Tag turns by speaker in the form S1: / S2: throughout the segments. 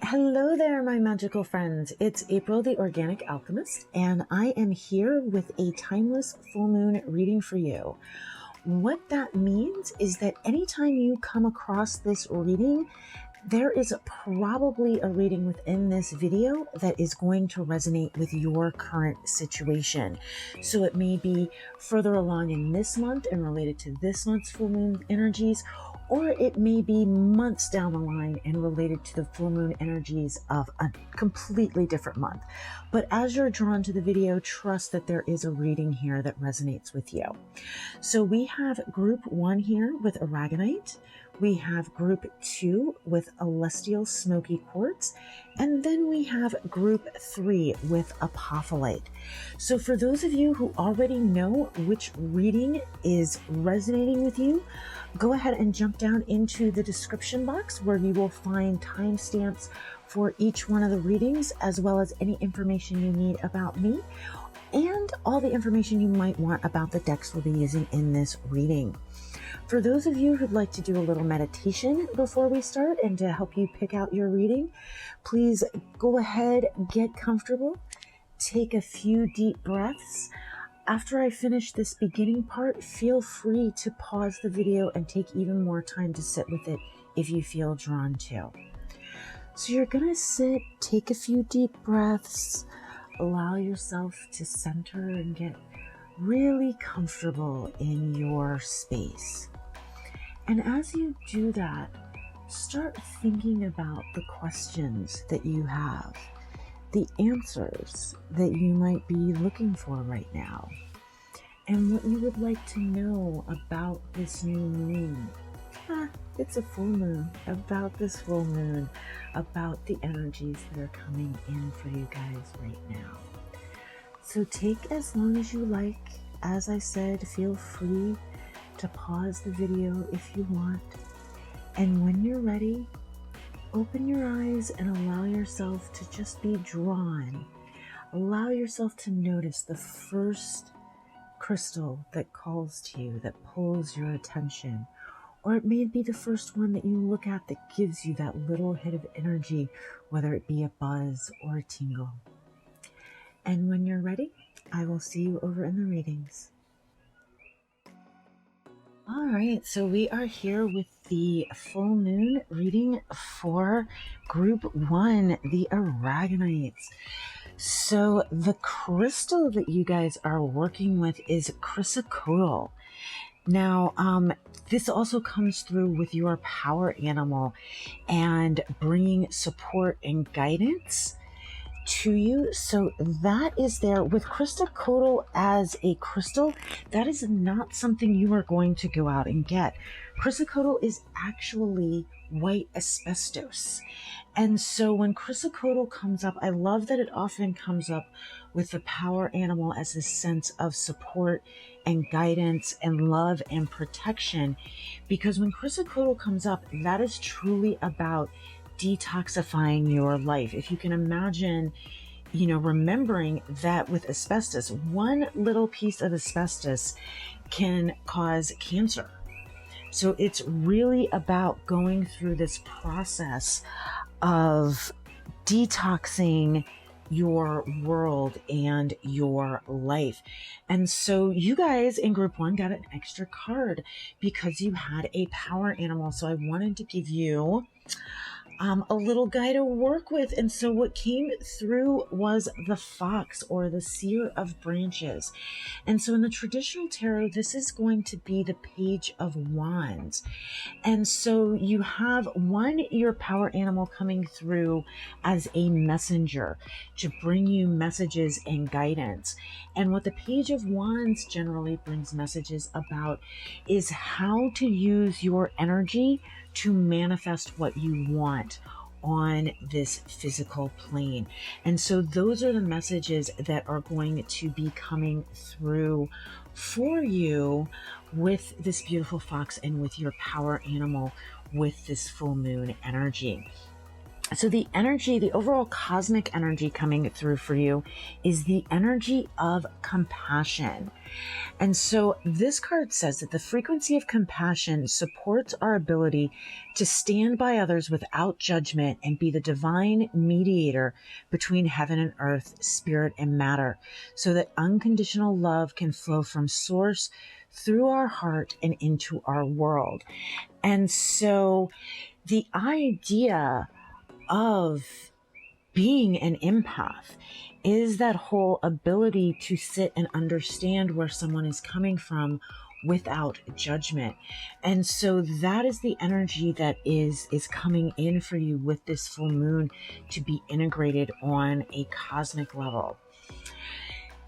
S1: Hello there, my magical friends. It's April, the Organic Alchemist, and I am here with a timeless full moon reading for you. What that means is that anytime you come across this reading, there is probably a reading within this video that is going to resonate with your current situation. So it may be further along in this month and related to this month's full moon energies, or it may be months down the line and related to the full moon energies of a completely different month. But as you're drawn to the video, trust that there is a reading here that resonates with you. So we have group 1 here with aragonite. We have group 2 with celestial smoky quartz, and then we have group 3 with apophyllite. So for those of you who already know which reading is resonating with you, go ahead and jump down into the description box where you will find timestamps for each one of the readings, as well as any information you need about me and all the information you might want about the decks we'll be using in this reading. For those of you who'd like to do a little meditation before we start and to help you pick out your reading, please go ahead, get comfortable, take a few deep breaths. After I finish this beginning part, feel free to pause the video and take even more time to sit with it if you feel drawn to. So you're gonna sit, take a few deep breaths, allow yourself to center and get really comfortable in your space. And as you do that, start thinking about the questions that you have, the answers that you might be looking for right now, and what you would like to know about this new moon. It's a full moon, about this full moon, about the energies that are coming in for you guys right now. So take as long as you like. As I said, feel free to pause the video if you want. And when you're ready, open your eyes and allow yourself to just be drawn. Allow yourself to notice the first crystal that calls to you, that pulls your attention. Or it may be the first one that you look at that gives you that little hit of energy, whether it be a buzz or a tingle. And when you're ready, I will see you over in the readings. All right, so we are here with the full moon reading for group 1, the aragonites. So the crystal that you guys are working with is chrysocotyl. Now, this also comes through with your power animal and bringing support and guidance to you. So that is there with chrysocotyl as a crystal. That is not something you are going to go out and get. Chrysocotyl is actually white asbestos. And so when chrysocotyl comes up, I love that it often comes up with the power animal as a sense of support and guidance and love and protection. Because when chrysocotyl comes up, that is truly about detoxifying your life. If you can imagine, remembering that with asbestos, one little piece of asbestos can cause cancer. So it's really about going through this process of detoxing your world and your life. And so you guys in group 1 got an extra card because you had a power animal. So I wanted to give you a little guy to work with. And so what came through was the fox, or the seer of branches. And so in the traditional tarot, this is going to be the Page of Wands. And so you have your power animal coming through as a messenger to bring you messages and guidance. And what the Page of Wands generally brings messages about is how to use your energy to manifest what you want on this physical plane. And so those are the messages that are going to be coming through for you with this beautiful fox and with your power animal with this full moon energy. So the energy, the overall cosmic energy coming through for you is the energy of compassion. And so this card says that the frequency of compassion supports our ability to stand by others without judgment and be the divine mediator between heaven and earth, spirit and matter, so that unconditional love can flow from source through our heart and into our world. And so the idea of being an empath is that whole ability to sit and understand where someone is coming from without judgment. And so that is the energy that is coming in for you with this full moon to be integrated on a cosmic level.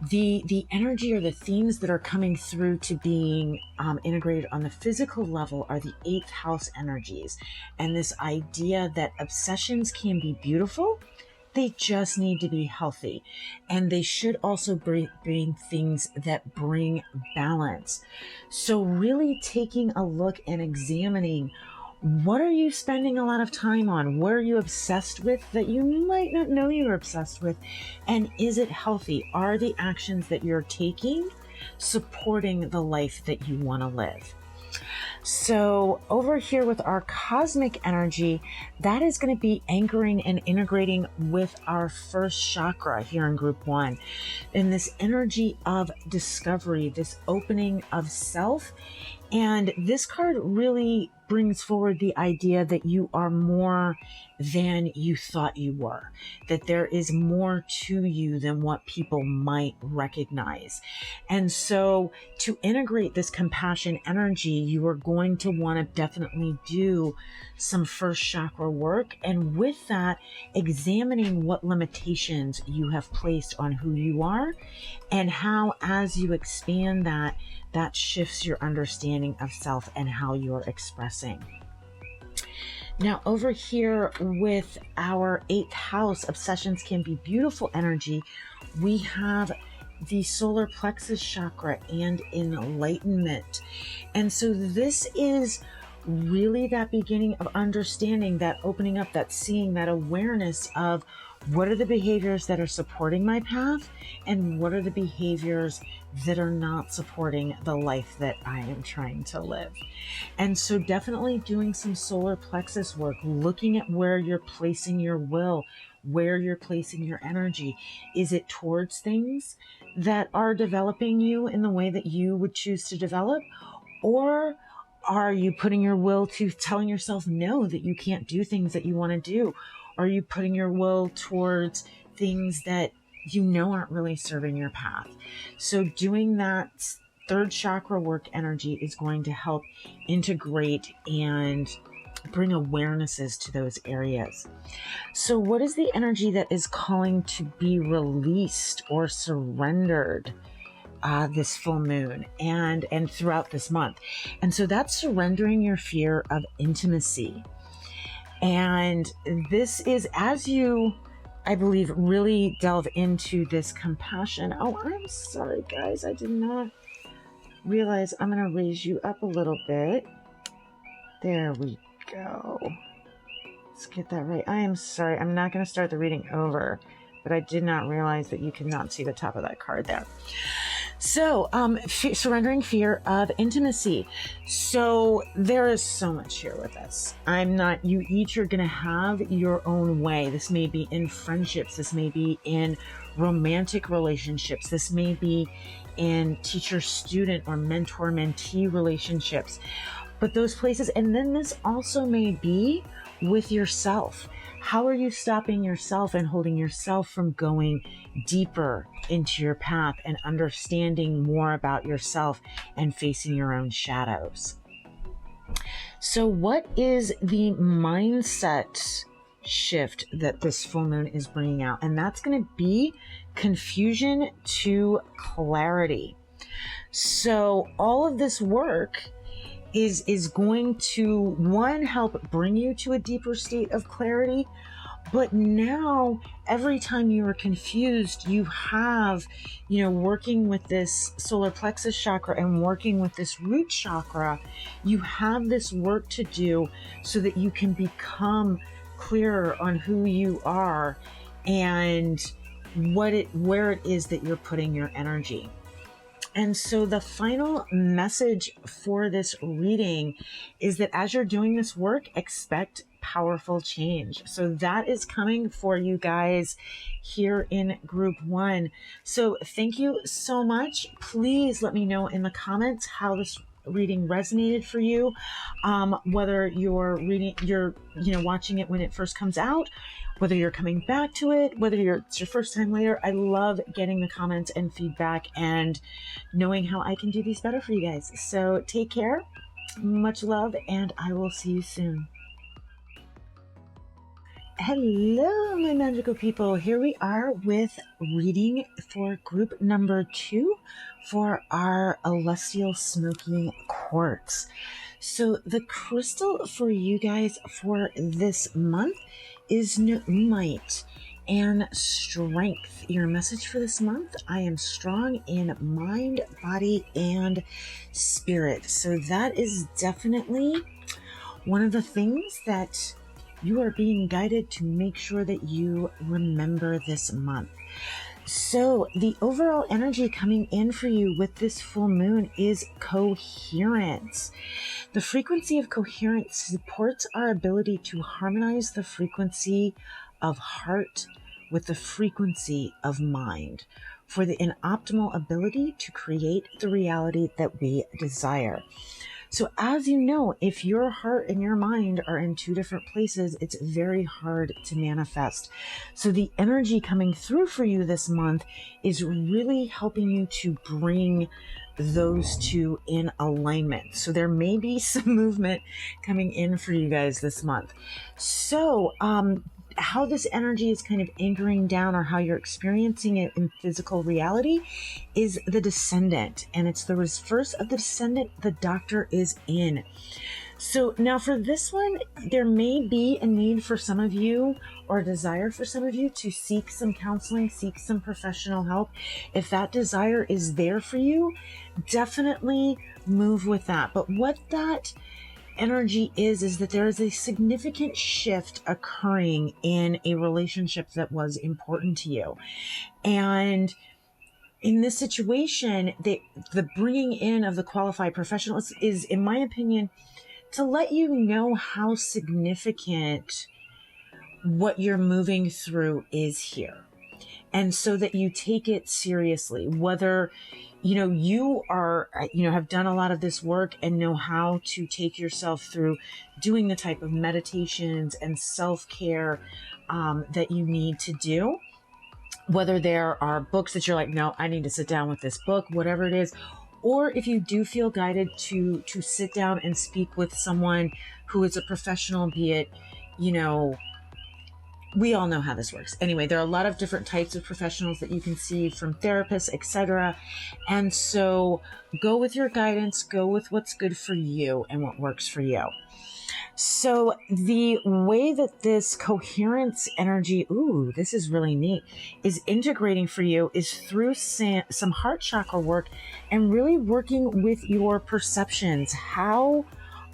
S1: The energy or the themes that are coming through to being integrated on the physical level are the 8th house energies. And this idea that obsessions can be beautiful, they just need to be healthy. And they should also bring things that bring balance. So really taking a look and examining, what are you spending a lot of time on? What are you obsessed with that you might not know you're obsessed with? And is it healthy? Are the actions that you're taking supporting the life that you want to live? So over here with our cosmic energy, that is going to be anchoring and integrating with our first chakra here in group 1. And this energy of discovery, this opening of self. And this card really brings forward the idea that you are more than you thought you were, that there is more to you than what people might recognize. And so to integrate this compassion energy, you are going to want to definitely do some first chakra work. And with that, examining what limitations you have placed on who you are and how, as you expand that shifts your understanding of self and how you're expressing. Now over here with our 8th house, obsessions can be beautiful energy. We have the solar plexus chakra and enlightenment. And so this is really that beginning of understanding, that opening up, that seeing, that awareness of what are the behaviors that are supporting my path and what are the behaviors that are not supporting the life that I am trying to live. And so definitely doing some solar plexus work, looking at where you're placing your will, where you're placing your energy. Is it towards things that are developing you in the way that you would choose to develop? Or are you putting your will to telling yourself no, that you can't do things that you want to do? Are you putting your will towards things that you know aren't really serving your path? So doing that 3rd chakra work energy is going to help integrate and bring awarenesses to those areas. So what is the energy that is calling to be released or surrendered this full moon and throughout this month? And so that's surrendering your fear of intimacy. And this is, as you, I believe, really delve into this compassion. Oh, I'm sorry, guys. I did not realize. I'm going to raise you up a little bit. There we go. Let's get that right. I am sorry. I'm not going to start the reading over, but I did not realize that you cannot see the top of that card there. So, surrendering fear of intimacy. So there is so much here with this. You each are going to have your own way. This may be in friendships. This may be in romantic relationships. This may be in teacher-student or mentor-mentee relationships. But those places, and then this also may be with yourself. How are you stopping yourself and holding yourself from going deeper into your path and understanding more about yourself and facing your own shadows? So what is the mindset shift that this full moon is bringing out? And that's going to be confusion to clarity. So all of this work is going to, one, help bring you to a deeper state of clarity. But now, every time you are confused, you have, working with this solar plexus chakra and working with this root chakra, you have this work to do so that you can become clearer on who you are and where it is that you're putting your energy. And so the final message for this reading is that as you're doing this work, expect powerful change. So that is coming for you guys here in group 1. So thank you so much. Please let me know in the comments how this reading resonated for you, whether you're watching it when it first comes out, whether you're coming back to it, whether it's your first time later. I love getting the comments and feedback and knowing how I can do these better for you guys. So take care, much love, and I will see you soon. Hello, my magical people. Here we are with reading for group number 2 for our Celestial Smoking Quartz. So the crystal for you guys for this month is Nuumite and Strength. Your message for this month: I am strong in mind, body, and spirit. So that is definitely one of the things that you are being guided to make sure that you remember this month. So the overall energy coming in for you with this full moon is coherence. The frequency of coherence supports our ability to harmonize the frequency of heart with the frequency of mind for an optimal ability to create the reality that we desire. So as you know, if your heart and your mind are in two different places, it's very hard to manifest. So the energy coming through for you this month is really helping you to bring those two in alignment. So there may be some movement coming in for you guys this month. So, how this energy is kind of anchoring down, or how you're experiencing it in physical reality, is the Descendant, and it's the reverse of the Descendant. The Doctor is in. So now for this one, there may be a need for some of you, or a desire for some of you, to seek some counseling, seek some professional help. If that desire is there for you, definitely move with that. But what that energy is that there is a significant shift occurring in a relationship that was important to you. And in this situation, the bringing in of the qualified professional is, in my opinion, to let you know how significant what you're moving through is here. And so that you take it seriously, whether you are, have done a lot of this work and know how to take yourself through doing the type of meditations and self-care that you need to do. Whether there are books that you're like, no, I need to sit down with this book, whatever it is. Or if you do feel guided to sit down and speak with someone who is a professional, be it, we all know how this works. Anyway, there are a lot of different types of professionals that you can see, from therapists, etc. And so go with your guidance, go with what's good for you and what works for you. So the way that this coherence energy, this is really neat, is integrating for you is through some heart chakra work and really working with your perceptions. How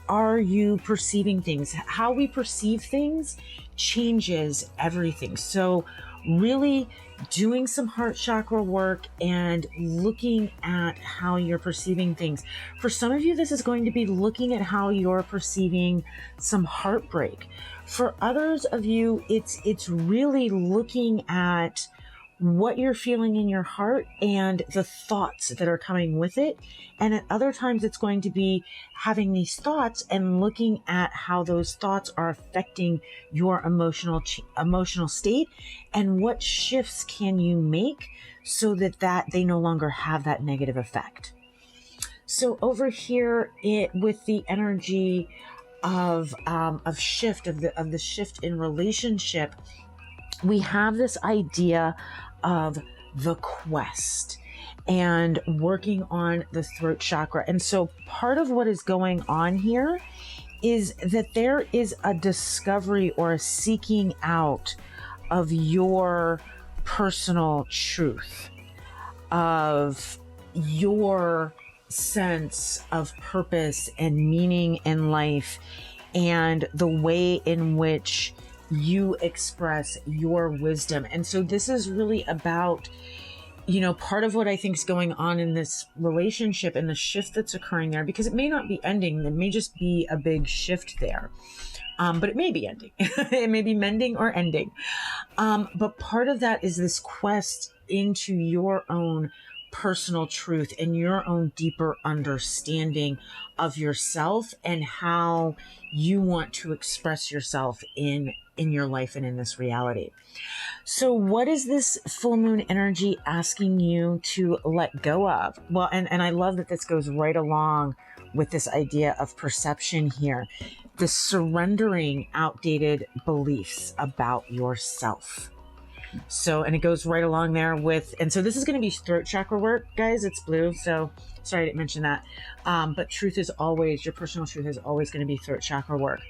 S1: are you perceiving things? How we perceive things changes everything. So really doing some heart chakra work and looking at how you're perceiving things. For some of you, this is going to be looking at how you're perceiving some heartbreak. For others of you, it's really looking at what you're feeling in your heart and the thoughts that are coming with it. And at other times, it's going to be having these thoughts and looking at how those thoughts are affecting your emotional state, and what shifts can you make so that they no longer have that negative effect. So over here, with the energy of shift, of the shift in relationship, we have this idea of the quest and working on the throat chakra. And so part of what is going on here is that there is a discovery or a seeking out of your personal truth, of your sense of purpose and meaning in life, and the way in which you express your wisdom. And so this is really about, part of what I think is going on in this relationship and the shift that's occurring there, because it may not be ending, it may just be a big shift there. But it may be ending. It may be mending or ending. But part of that is this quest into your own personal truth and your own deeper understanding of yourself and how you want to express yourself in your life and in this reality. So what is this full moon energy asking you to let go of? Well, and I love that this goes right along with this idea of perception here, the surrendering outdated beliefs about yourself. So, and it goes right along there with, and so this is going to be throat chakra work, guys. It's blue. So sorry I didn't mention that. But truth is always, your personal truth is always going to be throat chakra work.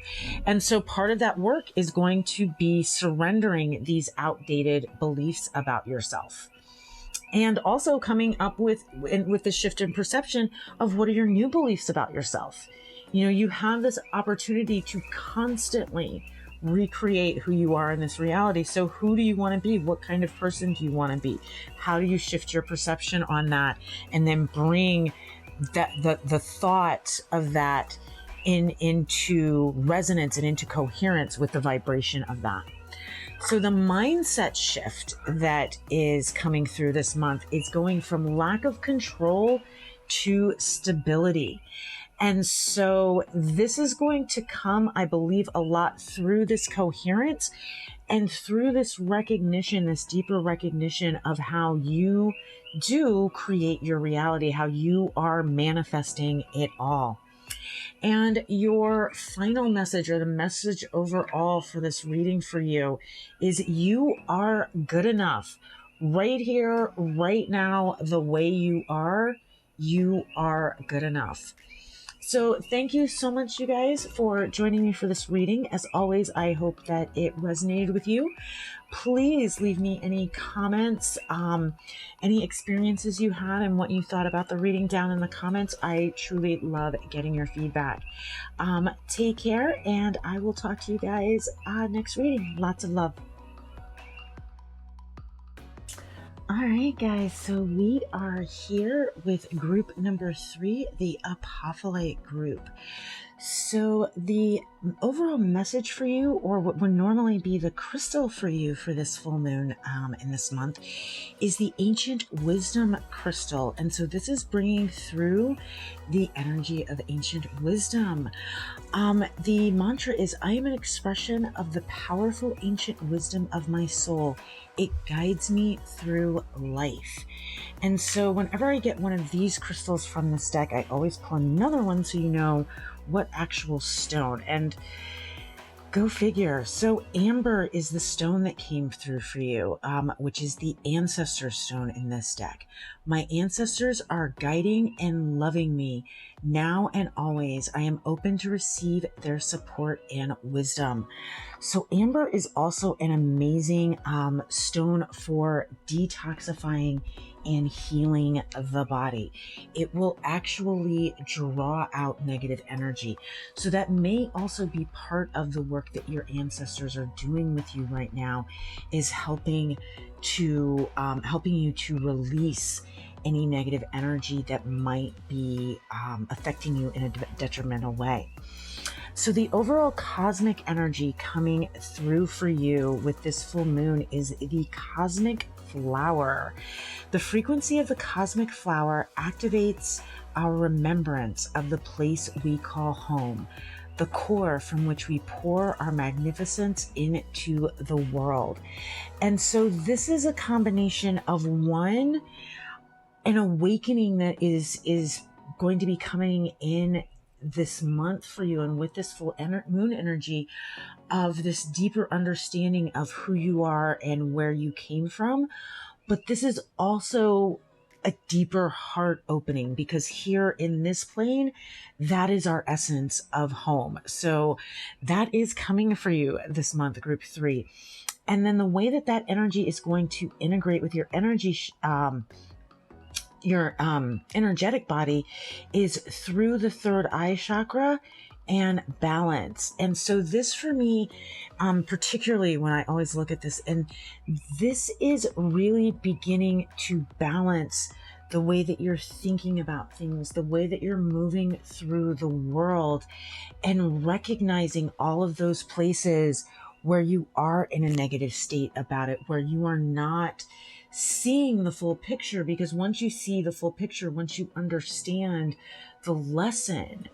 S1: And so part of that work is going to be surrendering these outdated beliefs about yourself. And also coming up with the shift in perception of what are your new beliefs about yourself. You have this opportunity to constantly recreate who you are in this reality. So who do you want to be? What kind of person do you want to be? How do you shift your perception on that and then bring that the thought of that into resonance and into coherence with the vibration of that? So the mindset shift that is coming through this month is going from lack of control to stability. And so this is going to come, I believe, a lot through this coherence and through this recognition, this deeper recognition of how you do create your reality, how you are manifesting it all. And your final message, or the message overall for this reading for you, is you are good enough. Right here, right now, the way you are good enough. So thank you so much, you guys, for joining me for this reading. As always, I hope that it resonated with you. Please leave me any comments, any experiences you had and what you thought about the reading down in the comments. I truly love getting your feedback. Take care, and I will talk to you guys next reading. Lots of love. All right, guys, so we are here with group number 3, the Apophyllite group. So the overall message for you, or what would normally be the crystal for you for this full moon in this month, is the Ancient Wisdom Crystal. And so this is bringing through the energy of ancient wisdom. The mantra is, I am an expression of the powerful ancient wisdom of my soul. It guides me through life. And so whenever I get one of these crystals from this deck, I always pull another one so you know what actual stone. And go figure. So amber is the stone that came through for you, which is the ancestor stone in this deck. My ancestors are guiding and loving me now and always. I am open to receive their support and wisdom. So amber is also an amazing stone for detoxifying and healing the body. It will actually draw out negative energy. So that may also be part of the work that your ancestors are doing with you right now, is helping you to release any negative energy that might be affecting you in a detrimental way. So the overall cosmic energy coming through for you with this full moon is the cosmic flower. The frequency of the cosmic flower activates our remembrance of the place we call home, the core from which we pour our magnificence into the world. And so this is a combination of an awakening that is going to be coming in this month for you, and with this full moon energy of this deeper understanding of who you are and where you came from. But this is also a deeper heart opening, because here in this plane, that is our essence of home. So that is coming for you this month, group 3. And then the way that energy is going to integrate with your energy, your energetic body, is through the third eye chakra and balance. And so this for me, particularly when I always look at this, and this is really beginning to balance the way that you're thinking about things, the way that you're moving through the world, and recognizing all of those places where you are in a negative state about it, where you are not seeing the full picture. Because once you see the full picture, once you understand the lesson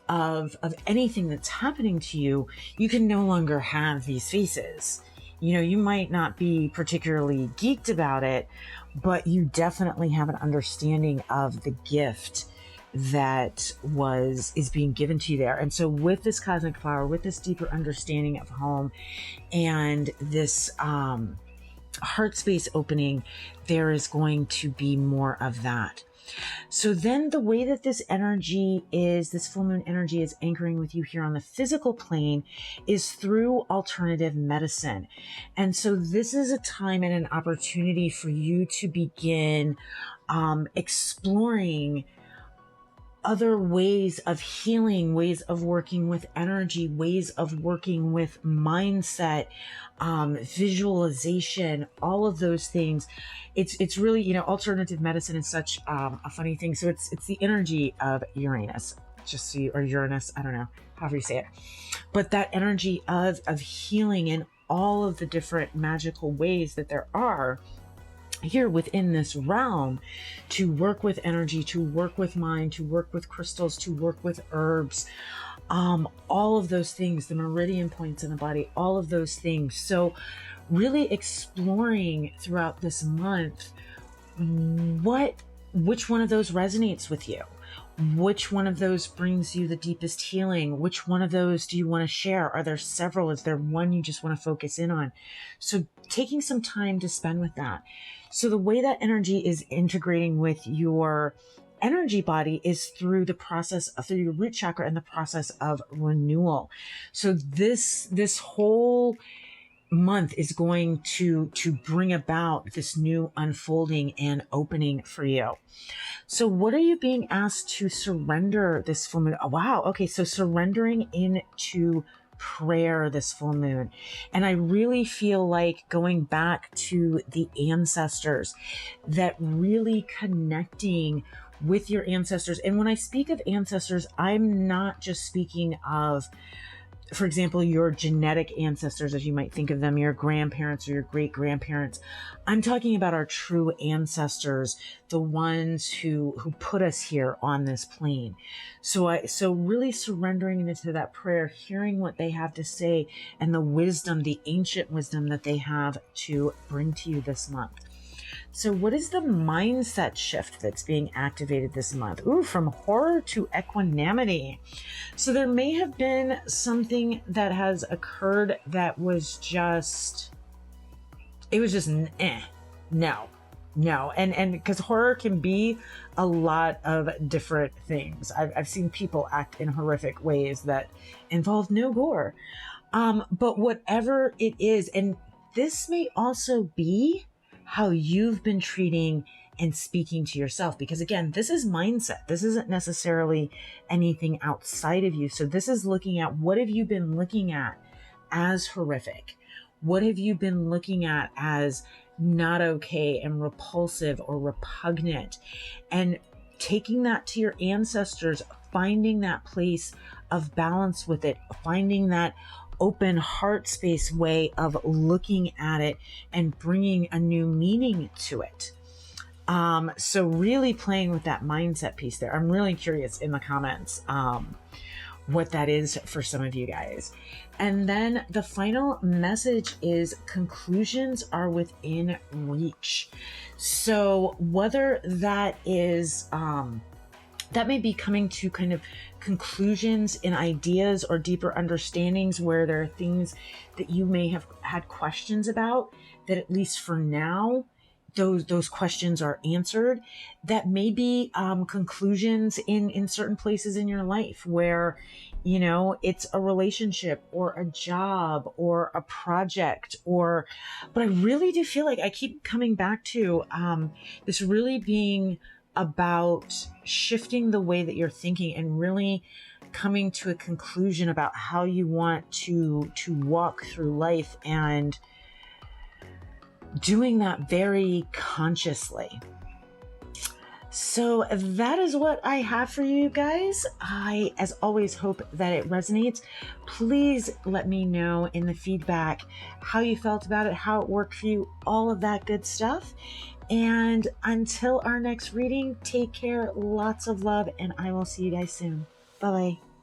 S1: of anything that's happening to you, you can no longer have these faces. You know, you might not be particularly geeked about it, but you definitely have an understanding of the gift that is being given to you there. And so with this cosmic flower, with this deeper understanding of home and this heart space opening, there is going to be more of that. So then the way that this full moon energy is anchoring with you here on the physical plane is through alternative medicine. And so this is a time and an opportunity for you to begin exploring other ways of healing, ways of working with energy, ways of working with mindset, visualization, all of those things. It's really, you know, alternative medicine is such a funny thing. So it's the energy of Uranus, or Uranus, I don't know, however you say it. But that energy of healing in all of the different magical ways that there are here within this realm, to work with energy, to work with mind, to work with crystals, to work with herbs, all of those things, the meridian points in the body, all of those things. So really exploring throughout this month, which one of those resonates with you? Which one of those brings you the deepest healing? Which one of those do you want to share? Are there several? Is there one you just want to focus in on? So taking some time to spend with that. So the way that energy is integrating with your energy body is through through your root chakra and the process of renewal. So this whole month is going to bring about this new unfolding and opening for you. So what are you being asked to surrender this full moon? Oh, wow. Okay. So surrendering into prayer this full moon. And I really feel like going back to the ancestors, that really connecting with your ancestors. And when I speak of ancestors, I'm not just speaking of, for example, your genetic ancestors, as you might think of them, your grandparents or your great grandparents. I'm talking about our true ancestors, the ones who put us here on this plane. So really surrendering into that prayer, hearing what they have to say, and the wisdom, the ancient wisdom that they have to bring to you this month. So what is the mindset shift that's being activated this month? Ooh, from horror to equanimity. So there may have been something that has occurred that was just, no. And because horror can be a lot of different things. I've seen people act in horrific ways that involve no gore. But whatever it is, and this may also be how you've been treating and speaking to yourself. Because again, this is mindset. This isn't necessarily anything outside of you. So this is looking at, what have you been looking at as horrific? What have you been looking at as not okay and repulsive or repugnant? And taking that to your ancestors, finding that place of balance with it, finding that open heart space way of looking at it and bringing a new meaning to it. So really playing with that mindset piece there. I'm really curious in the comments what that is for some of you guys. And then the final message is conclusions are within reach. So whether that is that may be coming to kind of conclusions and ideas or deeper understandings where there are things that you may have had questions about, that at least for now, those questions are answered. That may be conclusions in certain places in your life where, you know, it's a relationship or a job or a project but I really do feel like I keep coming back to this really being about shifting the way that you're thinking and really coming to a conclusion about how you want to walk through life, and doing that very consciously. So that is what I have for you guys. I, as always, hope that it resonates. Please let me know in the feedback how you felt about it, how it worked for you, all of that good stuff. And until our next reading, take care, lots of love, and I will see you guys soon. Bye-bye.